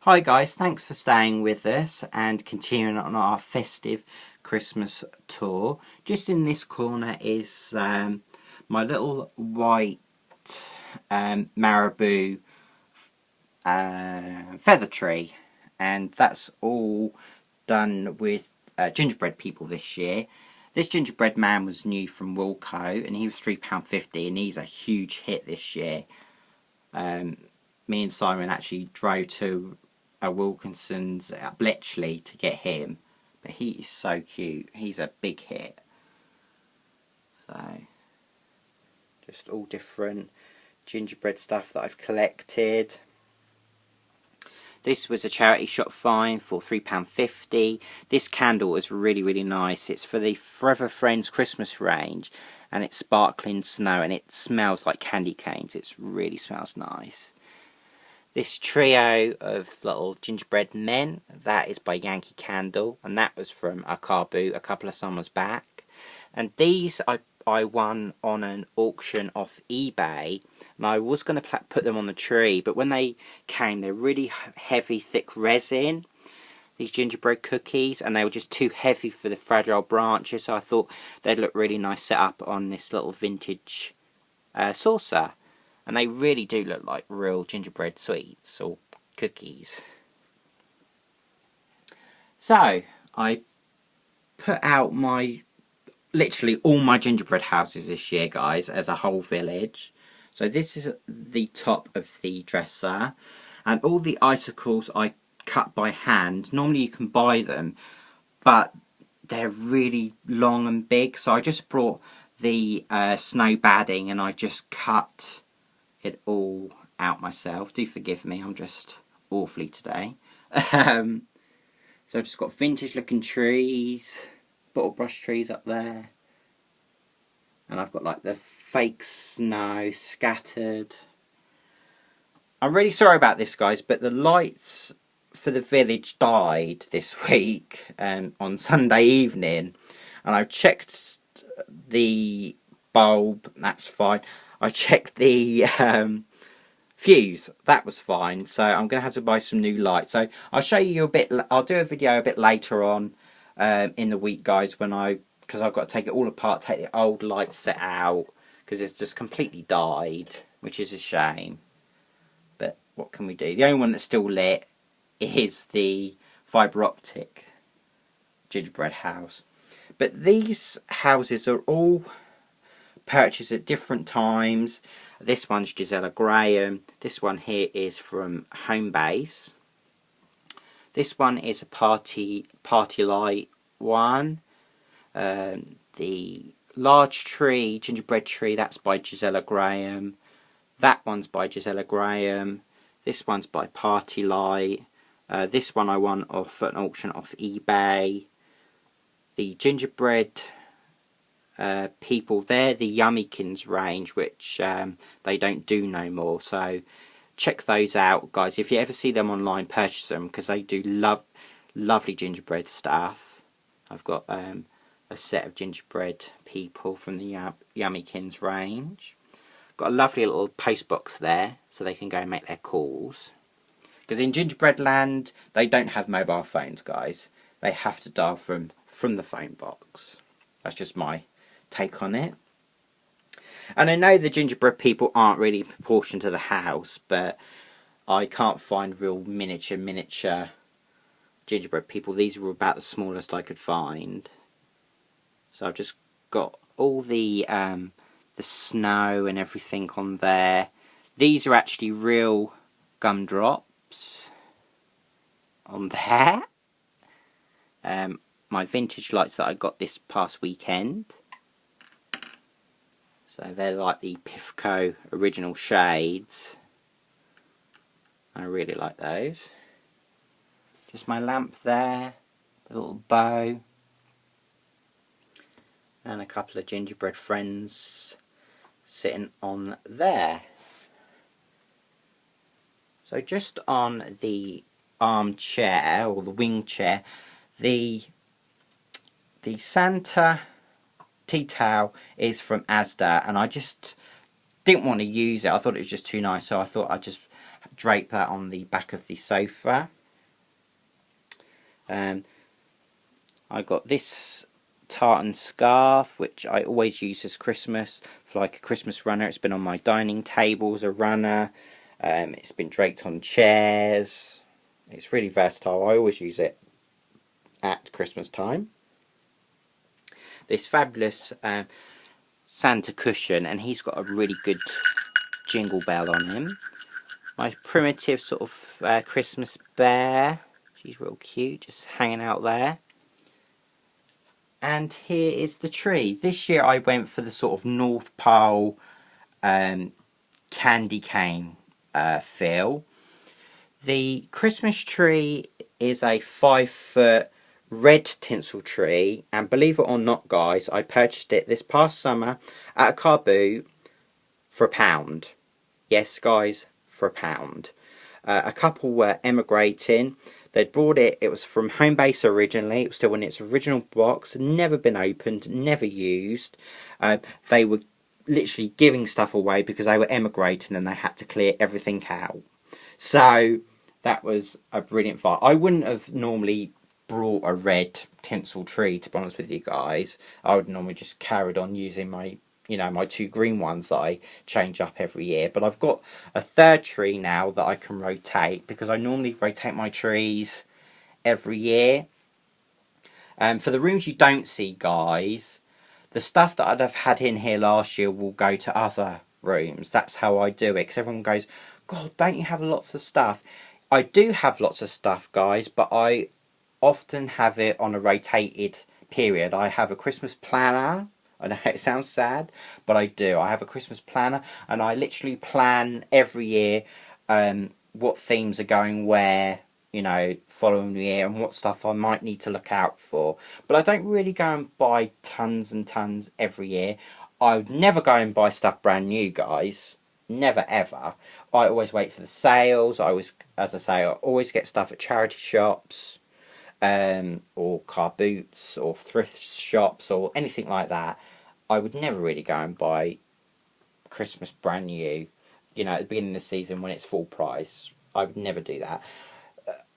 Hi guys, thanks for staying with us and continuing on our festive Christmas tour. Just in this corner is my little white marabou feather tree, and that's all done with gingerbread people this year. This gingerbread man was new from Wilko and he was £3.50 and he's a huge hit this year. Me and Simon actually drove to Wilkinson's at Bletchley to get him, but he is so cute. He's a big hit. So just all different gingerbread stuff that I've collected. This was a charity shop find for £3.50. This candle is really nice. It's for the Forever Friends Christmas range and it's sparkling snow and it smells like candy canes. It really smells nice. This trio of little gingerbread men, that is by Yankee Candle, and that was from a car boot a couple of summers back. And these I won on an auction off eBay, and I was going to put them on the tree, but when they came, they're really heavy, thick resin, these gingerbread cookies, and they were just too heavy for the fragile branches, so I thought they'd look really nice set up on this little vintage saucer. And they really do look like real gingerbread sweets or cookies. So, I put out literally all my gingerbread houses this year, guys, as a whole village. So this is the top of the dresser. And all the icicles I cut by hand. Normally you can buy them, but they're really long and big. So I just brought the snow badding and I just cut it all out myself. Do forgive me, I'm just awfully today. So I've just got vintage looking trees, bottle brush trees up there, and I've got like the fake snow scattered. I'm really sorry about this, guys, but the lights for the village died this week on Sunday evening, and I've checked the bulb, that's fine. I checked the fuse, that was fine, so I'm going to have to buy some new lights. So I'll show you a bit, I'll do a video a bit later on in the week, guys, because I've got to take it all apart, take the old light set out, because it's just completely died, which is a shame. But what can we do? The only one that's still lit is the fibre optic gingerbread house. But these houses are all purchased at different times. This one's Gisela Graham. This one here is from Homebase. This one is a party light one. The large tree, gingerbread tree, that's by Gisela Graham. That one's by Gisela Graham. This one's by Party Light. This one I won off an auction off eBay. The gingerbread people, they're the Yummykins range, which they don't do no more, so check those out, guys. If you ever see them online, purchase them, because they do lovely gingerbread stuff. I've got a set of gingerbread people from the Yummykins range. Got a lovely little post box there, so they can go and make their calls, because in gingerbread land they don't have mobile phones, guys. They have to dial from the phone box. That's just my take on it. And I know the gingerbread people aren't really proportioned to the house, but I can't find real miniature gingerbread people. These were about the smallest I could find. So I've just got all the snow and everything on there. These are actually real gumdrops on there. My vintage lights that I got this past weekend. So they're like the Pifco original shades. I really like those. Just my lamp there, a little bow, and a couple of gingerbread friends sitting on there. So just on the armchair, or the wing chair, the Santa tea towel is from Asda, and I just didn't want to use it. I thought it was just too nice, so I thought I'd just drape that on the back of the sofa. I got this tartan scarf, which I always use as Christmas, for like a Christmas runner. It's been on my dining table as a runner. It's been draped on chairs. It's really versatile. I always use it at Christmas time. This fabulous Santa cushion, and he's got a really good jingle bell on him. My primitive sort of Christmas bear. She's real cute, just hanging out there. And here is the tree. This year I went for the sort of North Pole candy cane feel. The Christmas tree is a 5-foot red tinsel tree, and believe it or not guys, I purchased it this past summer at a car boot for £1. Yes guys, for £1. A couple were emigrating. They'd brought it, it was from Homebase originally, it was still in its original box, never been opened, never used. They were literally giving stuff away because they were emigrating and they had to clear everything out. So that was a brilliant find. I wouldn't have normally brought a red tinsel tree, to be honest with you guys. I would normally just carried on using my, you know, my 2 green ones that I change up every year. But I've got a 3rd tree now that I can rotate, because I normally rotate my trees every year. For the rooms you don't see, guys, the stuff that I'd have had in here last year will go to other rooms. That's how I do it, because everyone goes, God, don't you have lots of stuff? I do have lots of stuff, guys, but I often have it on a rotated period. I have a Christmas planner. I know it sounds sad, but I do. I have a Christmas planner, and I literally plan every year what themes are going where, you know, following year, and what stuff I might need to look out for. But I don't really go and buy tons and tons every year. I would never go and buy stuff brand new, guys. Never ever. I always wait for the sales. I always, as I say, I always get stuff at charity shops, or car boots, or thrift shops, or anything like that. I would never really go and buy Christmas brand new, you know, at the beginning of the season when it's full price. I would never do that.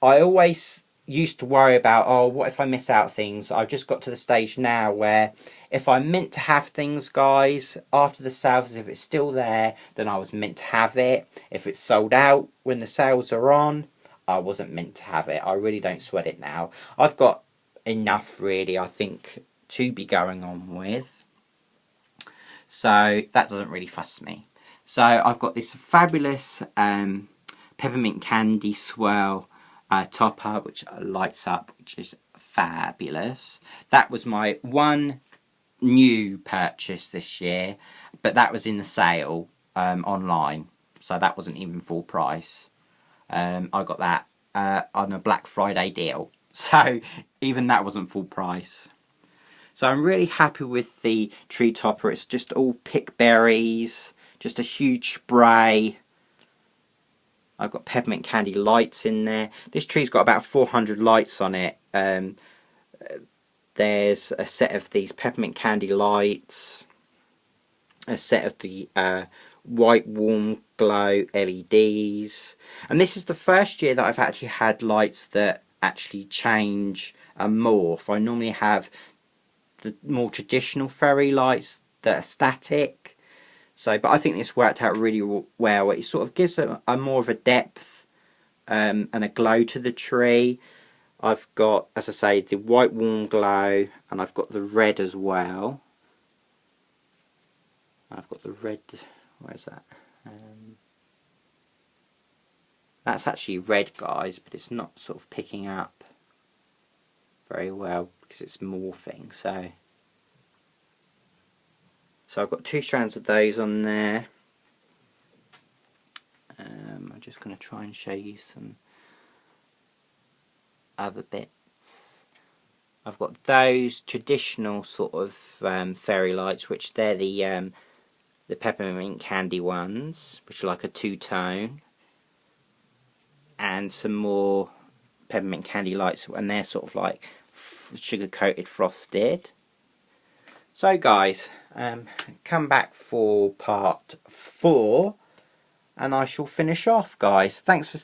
I always used to worry about, oh, what if I miss out things? I've just got to the stage now where if I'm meant to have things, guys, after the sales, if it's still there, then I was meant to have it. If it's sold out when the sales are on, I wasn't meant to have it. I really don't sweat it now. I've got enough, really, I think, to be going on with. So that doesn't really fuss me. So I've got this fabulous peppermint candy swirl topper, which lights up, which is fabulous. That was my one new purchase this year, but that was in the sale online, so that wasn't even full price. I got that on a Black Friday deal, so even that wasn't full price. So I'm really happy with the tree topper. It's just all pick berries, just a huge spray. I've got peppermint candy lights in there. This tree's got about 400 lights on it. There's a set of these peppermint candy lights, a set of the white warm glow LEDs, and this is the first year that I've actually had lights that actually change and morph. I normally have the more traditional fairy lights that are static. So, but I think this worked out really well. It sort of gives a more of a depth and a glow to the tree. I've got, as I say, the white warm glow, and I've got the red as well. I've got the red, where's that? That's actually red, guys, but it's not sort of picking up very well because it's morphing. So I've got 2 strands of those on there. I'm just going to try and show you some other bits. I've got those traditional sort of fairy lights, which they're the peppermint candy ones, which are like a 2-tone, and some more peppermint candy lights, and they're sort of like sugar coated frosted. So guys, come back for part 4 and I shall finish off, guys. Thanks for